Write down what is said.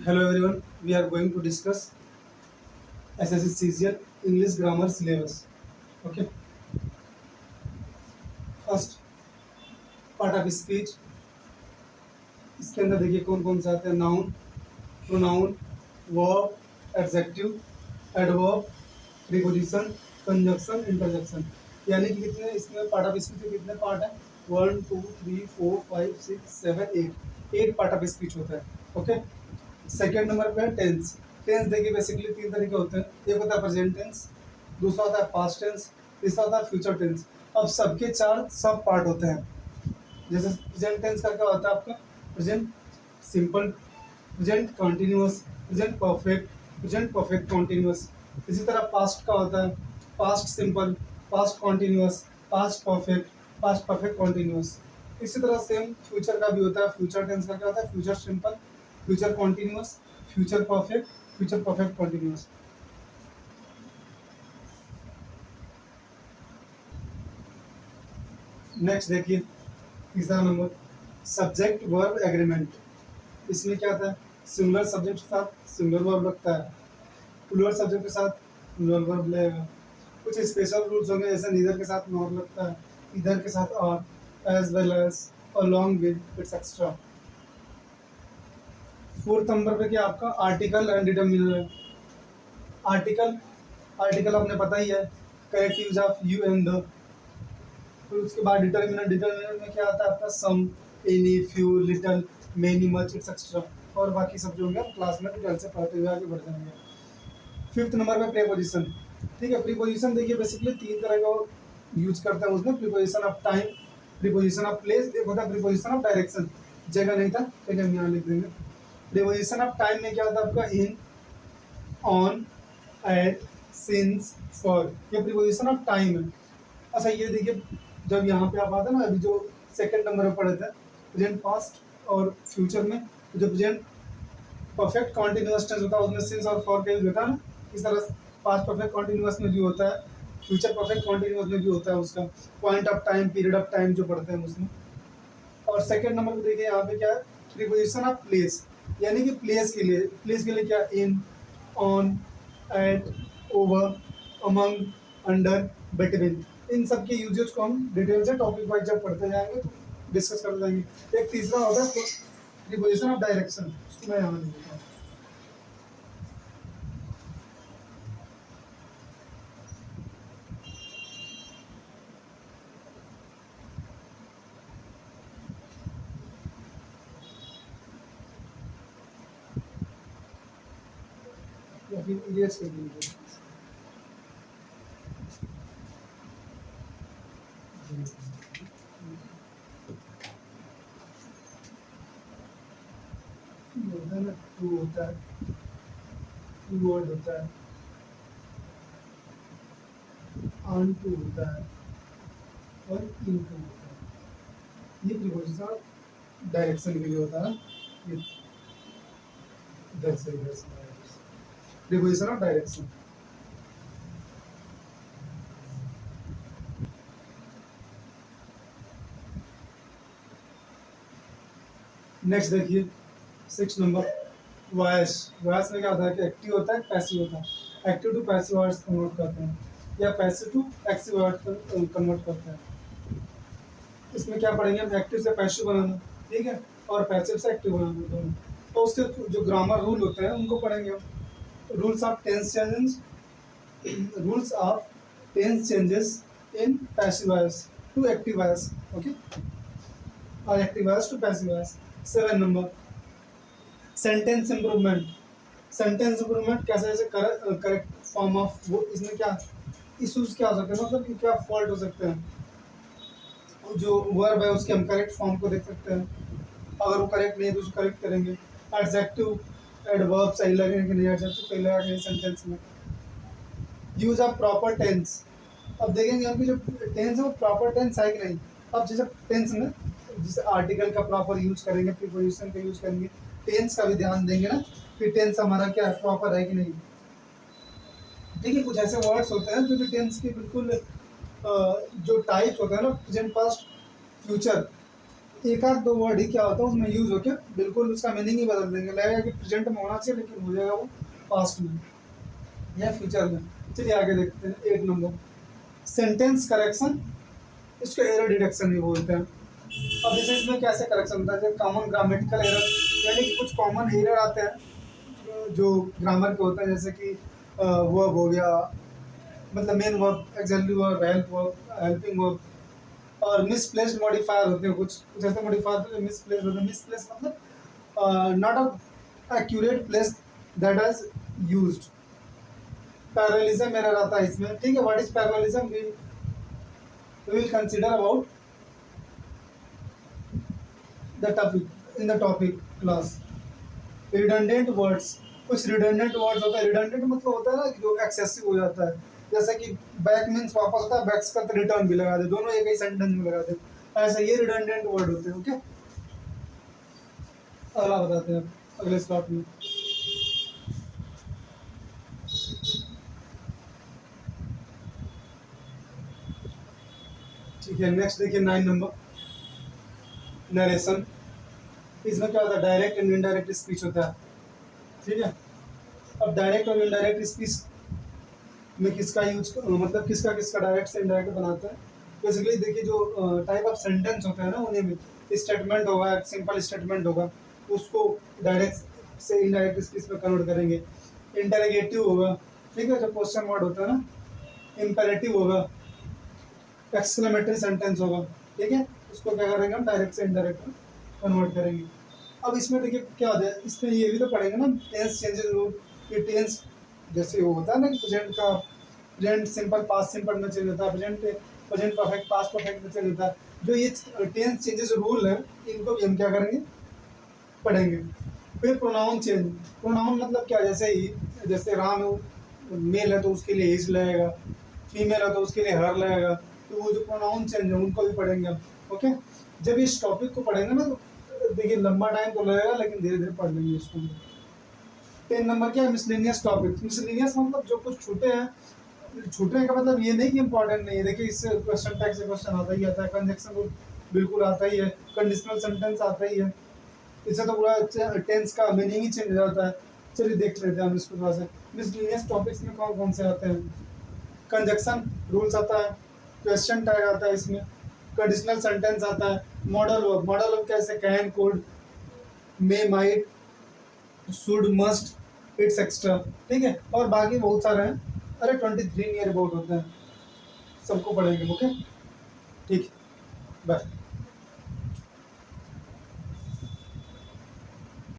Hello everyone, we are going to discuss SSC CGL English Grammar Syllabus. Okay, first part of speech. इसके अंदर देखिए कौन कौन से आते हैं noun, pronoun, verb, adjective, adverb, preposition, conjunction, interjection. यानी कि कितने इसमें पार्ट ऑफ स्पीच के कितने पार्ट है? 1 2 3 4 5 6 7 8 8 पार्ट ऑफ स्पीच होता है। ओके, सेकेंड नंबर पे है टेंस। टेंस देखिए बेसिकली तीन तरीके होते हैं, एक होता है प्रेजेंट टेंस, दूसरा होता है पास्ट टेंस, तीसरा होता है फ्यूचर टेंस। अब सबके चार सब पार्ट होते हैं। जैसे प्रेजेंट टेंस का क्या होता है आपका? Present simple, present continuous, present perfect, present perfect continuous. इसी तरह पास्ट का होता है past simple, past continuous, past perfect, past perfect continuous. इसी तरह सेम फ्यूचर का भी होता है। फ्यूचर टेंस का क्या होता है? Future simple, future continuous, future perfect, future perfect continuous. Next देखिए तीसरा नंबर, सब्जेक्ट वर्ब एग्रीमेंट। इसमें क्या आता है? सिंगुलर सब्जेक्ट के साथ सिंगुलर वर्ब लगता है, प्लूरल सब्जेक्ट के साथ प्लूरल वर्ब लगेगा। कुछ स्पेशल रूल्स होंगे, जैसे नीदर के साथ नॉर लगता है, इधर के साथ और, as well as, along with, etcetera. Fourth number पे क्या आपका? आर्टिकल एंड डिटर्मिनर है। आर्टिकल, आर्टिकल आपने पता ही है, करेक्ट यूज ऑफ यू एंड द। फिर उसके बाद डिटर्मिनर, डिटर्मिनर में क्या आता है आपका? Some, any, few, little, many, much, etcetera. और बाकी सब जो होंगे आप क्लास में डिटेल से पढ़ते हुए आगे बढ़ जाएंगे। फिफ्थ नंबर पे प्रीपोजिशन। ठीक है, प्रीपोजिशन देखिए बेसिकली तीन तरह का यूज करते हैं उसमें। Preposition of time, preposition of place, एक होता है प्रीपोजिशन ऑफ डायरेक्शन। जगह नहीं था, लेकिन हम यहाँ लिख देंगे। प्रीपोजिशन ऑफ टाइम में क्या होता है आपका? इन, ऑन, एट, सिंस, फॉर। ये प्रीपोजिशन ऑफ टाइम है। अच्छा ये देखिए, जब यहाँ पे आप आते हैं ना, अभी जो सेकंड नंबर में पढ़े थे प्रेजेंट पास्ट और फ्यूचर में, जो प्रेजेंट परफेक्ट कॉन्टिन्यूअस टेंस होता है उसमें सिंस और फॉर का यूज होता है ना, इस तरह पास्ट परफेक्ट कॉन्टिन्यूअस में भी होता है, फ्यूचर परफेक्ट कॉन्टिन्यूअस में भी होता है उसका point of time, period of time जो पढ़ते हैं उसमें। और सेकंड नंबर पे देखिए यहाँ पे क्या है? Preposition of place. यानी कि प्लेस के लिए क्या? In, on, at, over, among, under, between. इन सब के यूजेज को हम डिटेल से टॉपिक वाइज जब पढ़ते जाएंगे तो डिस्कस करते जाएंगे। एक तीसरा होता है प्रीपोजिशन ऑफ डायरेक्शन, मैं यहाँ लिखता हूँ। या फिर इरेज कर दीजिए। होता है ना, टू होता है, टू वर्ड होता है, ऑन टू होता है और इन टू होता है। ये प्रीपोजिशन डायरेक्शन के लिए होता है। ये इधर से इधर से प्रीपोजिशन ऑफ डायरेक्शन। नेक्स्ट देखिए सिक्स नंबर, वॉइस। वॉइस में क्या होता है कि एक्टिव होता है, पैसिव होता है। Active to passive words convert करते हैं या passive to active word convert करते हैं। इसमें क्या पढ़ेंगे हम? एक्टिव से पैसिव बनाना, ठीक है, और पैसिव से एक्टिव बनाना दोनों। तो उसके जो ग्रामर रूल होते हैं उनको पढ़ेंगे हम। Rules of tense changes, rules of tense changes in passive voice to active voice, okay, और active voice to passive voice. Seven number, sentence improvement. Sentence improvement कैसे? जैसे करेक्ट फॉर्म ऑफ वो, इसमें क्या इश्यूज क्या हो सकते हैं, मतलब कि क्या फॉल्ट हो सकते हैं। जो वर्ब है उसके हम करेक्ट फॉर्म को देख सकते हैं, अगर वो करेक्ट नहीं है तो उसको करेक्ट करेंगे। एडजेक्टिव, एडवर्ब सही लगेंगे कि नहीं, एडजेक्टिव सही लगेगा कि नहीं सेंटेंस में। Use of proper tense. अब देखेंगे हम कि जो टेंस है वो प्रॉपर टेंस है कि नहीं। अब जैसे टेंस में जैसे आर्टिकल का प्रॉपर यूज करेंगे, प्रीपोजिशन का यूज करेंगे, टेंस का भी ध्यान देंगे ना कि टेंस हमारा क्या है, प्रॉपर है कि नहीं। देखिए कुछ ऐसे वर्ड्स होते हैं जो कि टेंस के बिल्कुल जो टाइप्स होते हैं ना, प्रेजेंट, पास्ट, फ्यूचर, एक आध दो वर्ड ही क्या होता है उसमें यूज होके बिल्कुल उसका मीनिंग ही बदल देंगे, लगेगा कि प्रेजेंट में होना चाहिए लेकिन हो जाएगा वो पास्ट में या फ्यूचर में। चलिए आगे देखते हैं 8 नंबर, सेंटेंस करेक्शन, इसको एरर डिटेक्शन भी बोलते हैं। अब जैसे इसमें कैसे करेक्शन होता है, जैसे कॉमन ग्रामेटिकल एरर, यानी कि कुछ कॉमन एरर आते हैं जो ग्रामर के होते हैं, जैसे कि वर्ब हो गया, मतलब main verb, axillary verb, help verb, helping verb, और मिसप्लेस्ड मॉडिफायर होते हैं, कुछ कुछ ऐसे मॉडिफायर होते हैं मिसप्लेस्ड होते हैं। मिसप्लेस्ड मतलब not a accurate place that is used. Parallelism error आता है इसमें, ठीक है। What is parallelism, we will consider about the topic in the topic class. Redundant words, कुछ रिडंडेंट वर्ड्स होता है, रिडंडेंट मतलब होता है ना जो एक्सेसिव हो जाता है, जैसे कि बैक मीन्स वापस होता है, बैक्स का रिटर्न भी लगा दे, दोनों एक ही सेंटेंस में लगा दे, ऐसा ये रिडंडेंट वर्ड होते हैं। ओके, अगला बताते हैं अगले स्लॉट में। ठीक है, नेक्स्ट देखिए 9 नंबर, नरेशन। इसमें क्या होता है, डायरेक्ट एंड इनडायरेक्ट स्पीच होता है, ठीक है। अब डायरेक्ट और इनडायरेक्ट स्पीच में किसका यूज, मतलब किसका किसका डायरेक्ट से इनडायरेक्ट बनाता है। बेसिकली देखिए जो टाइप ऑफ सेंटेंस होता है ना उन्हीं में स्टेटमेंट होगा, सिंपल स्टेटमेंट होगा, उसको डायरेक्ट से इनडायरेक्ट स्पीच में कन्वर्ट करेंगे। इंटरोगेटिव होगा, ठीक है, जो क्वेश्चन वर्ड होता है ना। इम्पेरेटिव होगा, एक्सक्लेमेटरी सेंटेंस होगा, ठीक है, उसको क्या करेंगे हम डायरेक्ट से इनडायरेक्ट में कन्वर्ट करेंगे। अब इसमें देखिए क्या होता है, इसमें ये भी तो पढ़ेंगे ना टेंस चेंजेस रूल, ये टेंस जैसे वो होता है ना कि प्रेजेंट का, प्रेजेंट सिंपल पास्ट सिंपल में चेंज होता है, present present perfect past perfect में चेंज होता है। जो ये टेंस चेंजेस रूल है इनको भी हम क्या करेंगे, पढ़ेंगे। फिर प्रोनाउन चेंज, प्रोनाउन मतलब क्या, जैसे ही जैसे राम मेल है तो उसके लिए इज लगेगा, फीमेल है तो उसके लिए हर लगेगा, तो वो जो प्रोनाउन चेंज है उनको भी पढ़ेंगे हम। ओके, जब इस टॉपिक को पढ़ेंगे ना तो देखिए लंबा टाइम तो लगेगा लेकिन धीरे धीरे पढ़ लेंगे इसको। 10 नंबर क्या है, मिसलेनियस टॉपिक। मिसलेनियस मतलब जो कुछ छूटे हैं, छूटने का मतलब ये नहीं कि इंपॉर्टेंट नहीं है, देखिए इससे क्वेश्चन टैग से क्वेश्चन आता ही आता है, कंजक्शन रूल बिल्कुल आता ही है, कंडीशनल सेंटेंस आता ही है, इससे तो पूरा टेंस का मीनिंग ही चेंज हो जाता है। चलिए देख लेते हैं हम इसको थोड़ा सा, मिसलेनियस टॉपिक्स में कौन कौन से आते हैं। कंजक्शन रूल्स आता है, क्वेश्चन टैग आता है इसमें, कंडीशनल सेंटेंस आता है, मॉडल वर्ब, मॉडल वर्ब कैसे, can, could, may, might, should, must, it's extra, ठीक है, और बाकी बहुत सारे हैं। अरे 23 नियर अबाउट होते हैं, सबको पढ़ेंगे। ओके, ठीक, बाय।